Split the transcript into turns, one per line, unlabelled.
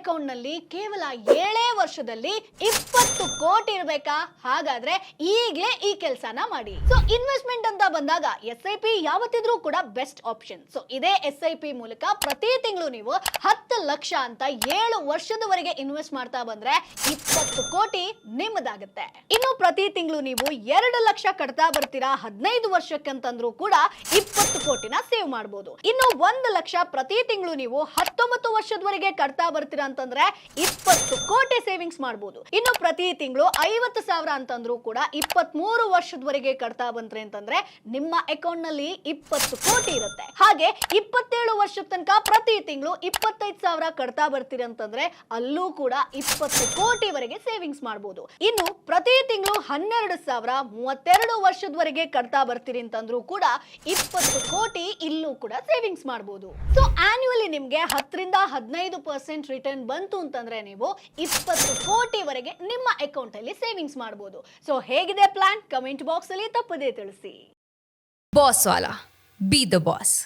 Account ನಲ್ಲಿ ಕೇವಲ 7 ವರ್ಷದಲ್ಲಿ 20 ಕೋಟಿ ಇರಬೇಕಾ? ಹಾಗಾದ್ರೆ ಈಗಲೇ ಈ ಕೆಲಸನ ಮಾಡಿ. ಸೊ ಇನ್ವೆಸ್ಟ್ಮೆಂಟ್ ಅಂತ ಬಂದಾಗ SIP ಯಾವತ್ತಿದ್ರೂ ಕೂಡ ಬೆಸ್ಟ್ ಆಪ್ಷನ್. ಸೊ ಇದೇ SIP ಮೂಲಕ ಪ್ರತಿ ತಿಂಗಳು ನೀವು 10 ಲಕ್ಷ ಅಂತ 7 ವರ್ಷದವರೆಗೆ ಇನ್ವೆಸ್ಟ್ ಮಾಡ್ತಾ ಬಂದ್ರೆ 20 ಕೋಟಿ ನಿಮ್ಮದಾಗುತ್ತೆ. ಇನ್ನು ಪ್ರತಿ ತಿಂಗಳು ನೀವು 2 ಲಕ್ಷ ಕಟ್ತಾ ಬರ್ತೀರಾ 15 ವರ್ಷಕ್ಕಂತಂದ್ರೂ ಕೂಡ 20 ಕೋಟಿನ ಸೇವ್ ಮಾಡಬಹುದು. ಇನ್ನು 1 ಲಕ್ಷ ಪ್ರತಿ ತಿಂಗಳು ನೀವು 19 ವರ್ಷದವರೆಗೆ ಕಟ್ತಾ ಬರ್ತೀರಾ ಅಂತಂದ್ರೆ 20 ಕೋಟಿ ಸೇವಿಂಗ್ಸ್ ಮಾಡಬಹುದು. ಇನ್ನು ಪ್ರತಿ ತಿಂಗಳು 50,000 ಅಂತಂದ್ರೂ ಕೂಡ 23 ವರ್ಷದವರೆಗೆ ಕಟ್ತಾ ಬಂದ್ರೆ ಅಂತಂದ್ರೆ ನಿಮ್ಮ ಅಕೌಂಟ್ ನಲ್ಲಿ 20 ಕೋಟಿ ಇರುತ್ತೆ. ಹಾಗೆ 27 ವರ್ಷದ ತನಕ ಪ್ರತಿ ತಿಂಗಳು 25,000 ಕಟ್ತಾ ಬರ್ತೀರಿ ಅಂತಂದ್ರೆ ಅಲ್ಲೂ ಕೂಡ 20 ಕೋಟಿವರೆಗೆ ಸೇವಿಂಗ್ಸ್ ಮಾಡಬಹುದು. ಇನ್ನು ಪ್ರತಿ ತಿಂಗಳು 12,000 32 ವರ್ಷದವರೆಗೆ ಕಟ್ತಾ ಬರ್ತೀರಿ ಅಂತಂದ್ರೂ ಕೂಡ 20 ಕೋಟಿ ಇಲ್ಲೂ ಕೂಡ ಸೇವಿಂಗ್ಸ್ ಮಾಡಬಹುದು. ಸೊ ಆನ್ಯುವಲಿ ನಿಮ್ಗೆ 10 ರಿಂದ 15% ರಿಟರ್ನ್ ಬಂತು ಅಂತಂದ್ರೆ ನೀವು 20 ಕೋಟಿವರೆಗೆ ನಿಮ್ಮ ಅಕೌಂಟ್ ಅಲ್ಲಿ ಸೇವಿಂಗ್ಸ್ ಮಾಡಬಹುದು. ಸೊ ಹೇಗಿದೆ ಪ್ಲಾನ್? ಕಮೆಂಟ್ ಬಾಕ್ಸ್ ಅಲ್ಲಿ ತಪ್ಪದೇ ತಿಳಿಸಿ.
Boss Vala, B the boss.